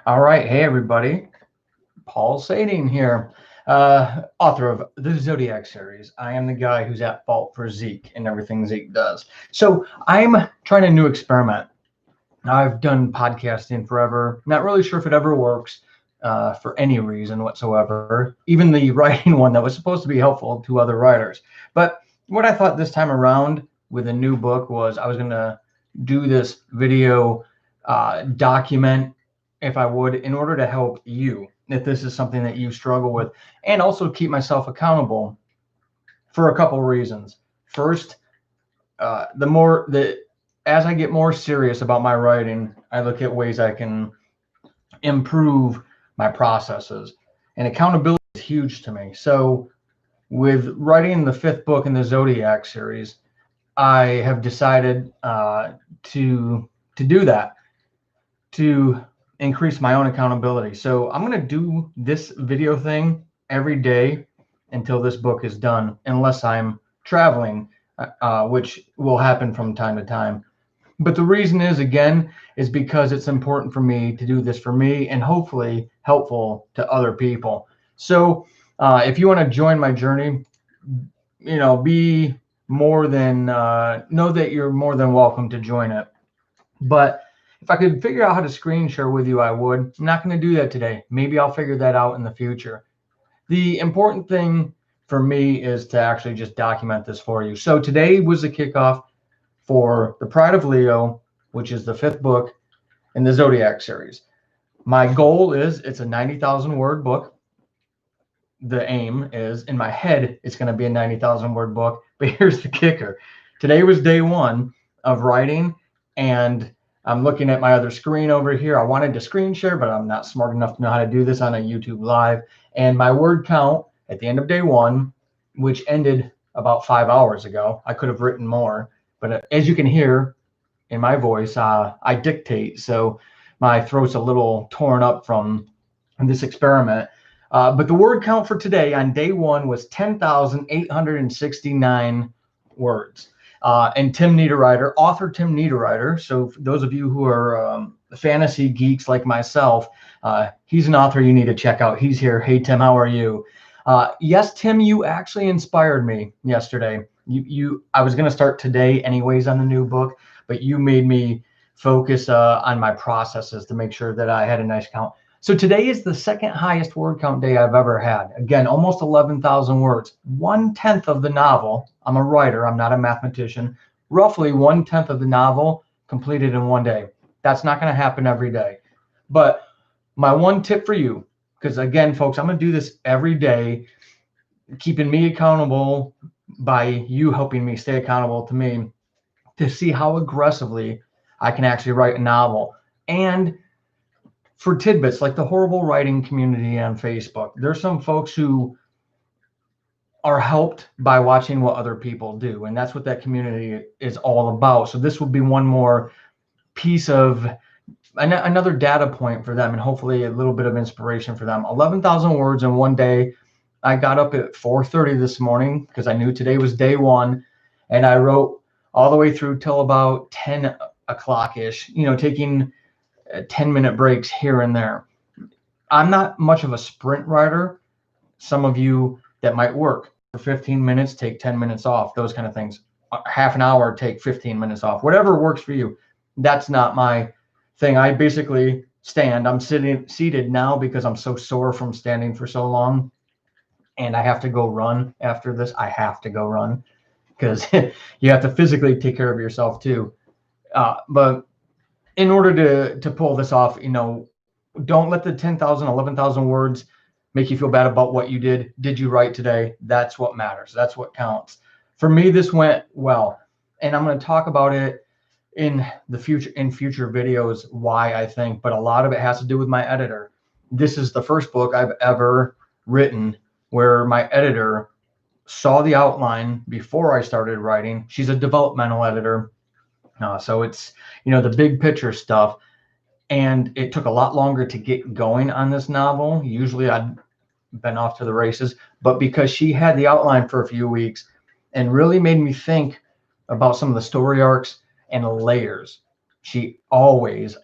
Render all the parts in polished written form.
All right. Hey, everybody. Paul Sading here, author of the Zodiac series. I am the guy who's at fault for Zeke and everything Zeke does. So I'm trying a new experiment. I've done podcasting forever. Not really sure if it ever works for any reason whatsoever. Even the writing one that was supposed to be helpful to other writers. But what I thought this time around with a new book was I was going to do this video document, if I would, in order to help you if this is something that you struggle with, and also keep myself accountable for a couple reasons. First, as I get more serious about my writing, I look at ways I can improve my processes, and accountability is huge to me. So with writing the fifth book in the Zodiac series, I have decided to do that, to increase my own accountability. So I'm going to do this video thing every day until this book is done, unless I'm traveling, which will happen from time to time. But the reason is because it's important for me to do this for me and hopefully helpful to other people. So if you want to join my journey, be more than know that you're more than welcome to join it. But if I could figure out how to screen share with you, I would. I'm not going to do that today. Maybe I'll figure that out in the future. The important thing for me is to actually just document this for you. So today was the kickoff for The Pride of Leo, which is the fifth book in the Zodiac series. My goal is it's a 90,000 word book. The aim is, in my head, it's going to be a 90,000 word book. But here's the kicker. Today was day one of writing, and I'm looking at my other screen over here. I wanted to screen share, but I'm not smart enough to know how to do this on a YouTube Live. And my word count at the end of day one, which ended about 5 hours ago, I could have written more. But as you can hear in my voice, I dictate. So my throat's a little torn up from this experiment. But the word count for today on day one was 10,869 words. And author Tim Niederreiter. So for those of you who are fantasy geeks like myself, he's an author you need to check out. He's here. Hey, Tim, how are you? Yes, Tim, you actually inspired me yesterday. I was going to start today anyways on the new book, but you made me focus on my processes to make sure that I had a nice count. So today is the second highest word count day I've ever had. Again, almost 11,000 words, 1/10 of the novel. I'm a writer, I'm not a mathematician. Roughly 1/10 of the novel completed in one day. That's not going to happen every day. But my one tip for you, because again, folks, I'm going to do this every day, keeping me accountable by you helping me stay accountable to me, to see how aggressively I can actually write a novel. And for tidbits like the horrible writing community on Facebook, there's some folks who are helped by watching what other people do. And that's what that community is all about. So this will be one more piece of another data point for them, and hopefully a little bit of inspiration for them. 11,000 words in one day. I got up at 4:30 this morning because I knew today was day one, and I wrote all the way through till about 10 o'clock-ish, taking 10-minute breaks here and there. I'm not much of a sprint writer. Some of you that might work for 15 minutes, take 10 minutes off, those kind of things. Half an hour, take 15 minutes off, whatever works for you. That's not my thing. I basically stand. I'm seated now because I'm so sore from standing for so long, and I have to go run after this. I have to go run because you have to physically take care of yourself too. But in order to pull this off, don't let the 10,000, 11,000 words make you feel bad about what you did. Did you write today? That's what matters. That's what counts. For me, this went well, and I'm going to talk about it in future videos, why I think, but a lot of it has to do with my editor. This is the first book I've ever written where my editor saw the outline before I started writing. She's a developmental editor. So it's, the big picture stuff. And it took a lot longer to get going on this novel. Usually I'd been off to the races, but because she had the outline for a few weeks and really made me think about some of the story arcs and layers. she always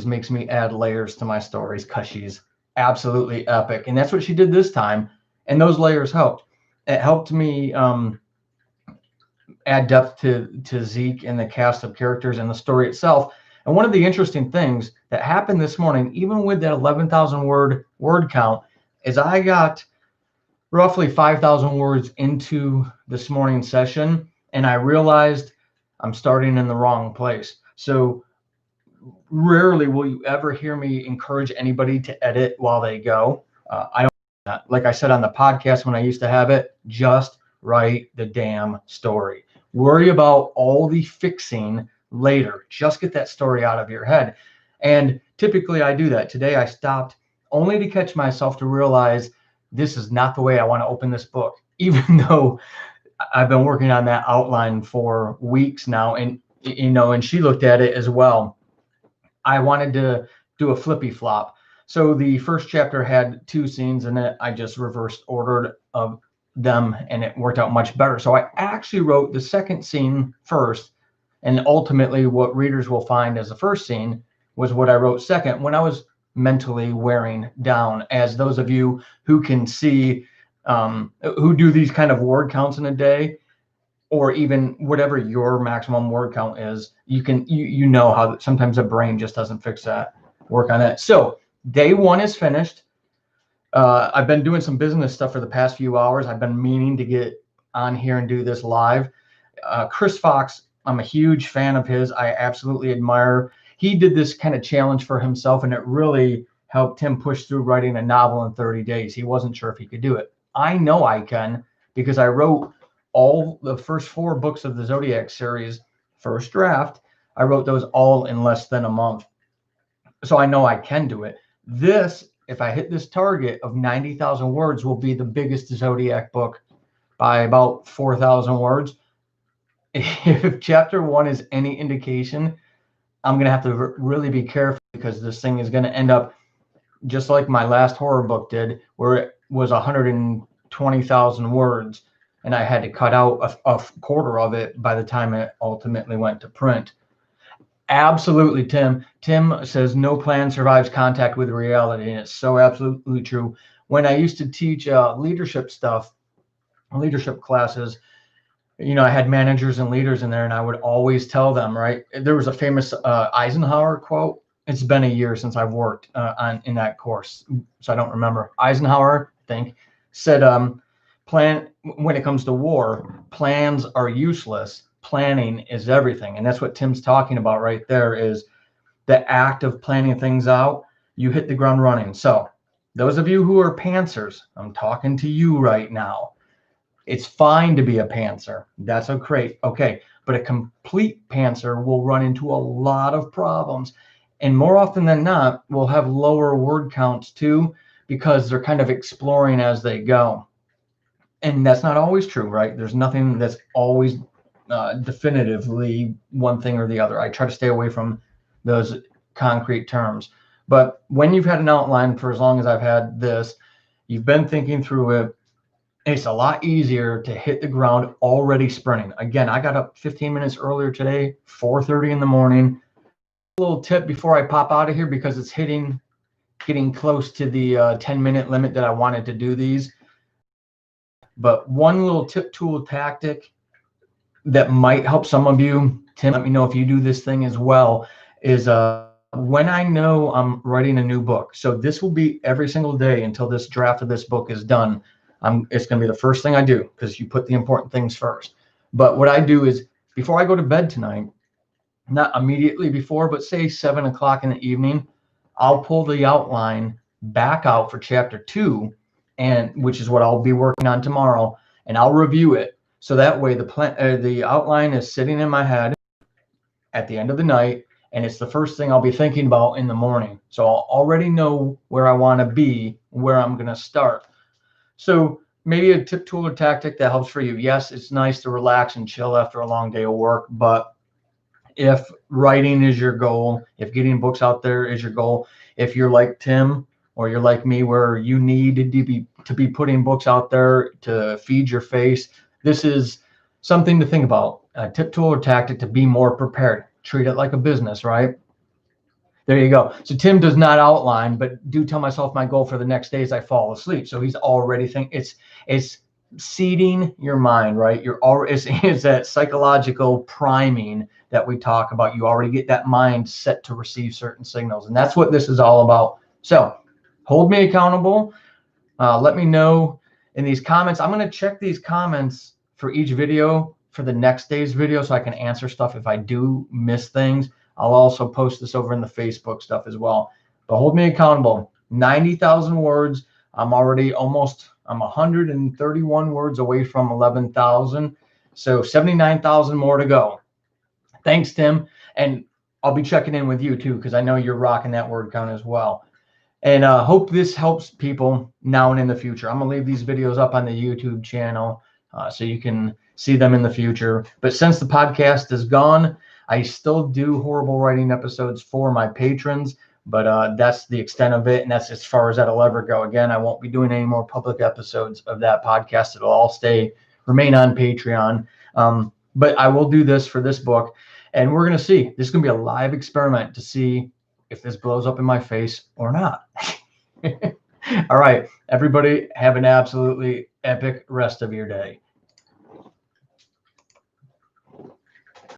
makes me add layers to my stories because she's absolutely epic. And that's what she did this time. And those layers helped. It helped me add depth to Zeke and the cast of characters and the story itself. And one of the interesting things that happened this morning, even with that 11,000 word count, is I got roughly 5,000 words into this morning session, and I realized I'm starting in the wrong place. So rarely will you ever hear me encourage anybody to edit while they go. I don't, like I said on the podcast when I used to have it, just write the damn story. Worry about all the fixing later. Just get that story out of your head. And typically I do that. Today I stopped only to catch myself to realize this is not the way I want to open this book, even though I've been working on that outline for weeks now. And, and she looked at it as well. I wanted to do a flippy flop. So the first chapter had 2 scenes in it. I just reversed ordered of them and it worked out much better. So I actually wrote the second scene first, and ultimately what readers will find as the first scene was what I wrote second when I was mentally wearing down. As those of you who can see, who do these kind of word counts in a day, or even whatever your maximum word count is, you know how sometimes the brain just doesn't fix that, work on that. So day 1 is finished. I've been doing some business stuff for the past few hours. I've been meaning to get on here and do this live. Chris Fox, I'm a huge fan of his. I absolutely admire. He did this kind of challenge for himself, and it really helped him push through writing a novel in 30 days. He wasn't sure if he could do it. I know I can, because I wrote all the first 4 books of the Zodiac series, first draft. I wrote those all in less than a month. So I know I can do it. This, if I hit this target of 90,000 words, will be the biggest Zodiac book by about 4,000 words. If chapter 1 is any indication, I'm going to have to really be careful, because this thing is going to end up just like my last horror book did, where it was 120,000 words. And I had to cut out a quarter of it by the time it ultimately went to print. Absolutely, Tim. Tim says no plan survives contact with reality, and it's so absolutely true. When I used to teach leadership stuff, leadership classes, I had managers and leaders in there, and I would always tell them, right? There was a famous Eisenhower quote. It's been a year since I've worked in that course, so I don't remember. Eisenhower, I think, said, plan when it comes to war, plans are useless. Planning is everything. And that's what Tim's talking about right there, is the act of planning things out. You hit the ground running. So those of you who are pantsers, I'm talking to you right now. It's fine to be a pantser. That's okay. But a complete pantser will run into a lot of problems. And more often than not, will have lower word counts too, because they're kind of exploring as they go. And that's not always true, right? There's nothing that's always definitively one thing or the other. I try to stay away from those concrete terms. But when you've had an outline for as long as I've had this, you've been thinking through it, it's a lot easier to hit the ground already sprinting. Again, I got up 15 minutes earlier today, 4:30 in the morning. A little tip before I pop out of here, because it's getting close to the 10-minute limit that I wanted to do these. But one little tip, tool, tactic that might help some of you, Tim, let me know if you do this thing as well, is when I know I'm writing a new book. So this will be every single day until this draft of this book is done. It's going to be the first thing I do, because you put the important things first. But what I do is, before I go to bed tonight, not immediately before, but say 7 o'clock in the evening, I'll pull the outline back out for chapter 2, and which is what I'll be working on tomorrow, and I'll review it. So that way the outline is sitting in my head at the end of the night, and it's the first thing I'll be thinking about in the morning. So I'll already know where I want to be, where I'm going to start. So maybe a tip, tool, or tactic that helps for you. Yes, it's nice to relax and chill after a long day of work, but if writing is your goal, if getting books out there is your goal, if you're like Tim or you're like me, where you need to be putting books out there to feed your face, this is something to think about. A tip, tool, or tactic to be more prepared. treat it like a business, right? There you go. So Tim does not outline, but do tell myself my goal for the next day is I fall asleep. So he's already thinking it's seeding your mind, right? You're already it's that psychological priming that we talk about. You already get that mind set to receive certain signals, and that's what this is all about. So hold me accountable. Let me know in these comments. I'm going to check these comments for each video for the next day's video so I can answer stuff if I do miss things. I'll also post this over in the Facebook stuff as well. But hold me accountable. 90,000 words. I'm 131 words away from 11,000. So 79,000 more to go. Thanks, Tim. And I'll be checking in with you too, because I know you're rocking that word count as well. And hope this helps people now and in the future. I'm going to leave these videos up on the YouTube channel so you can see them in the future. But since the podcast is gone, I still do horrible writing episodes for my patrons, but that's the extent of it. And that's as far as that'll ever go. Again, I won't be doing any more public episodes of that podcast. It'll all remain on Patreon. But I will do this for this book. And we're going to see. This is going to be a live experiment to see if this blows up in my face or not. All right, everybody, have an absolutely epic rest of your day.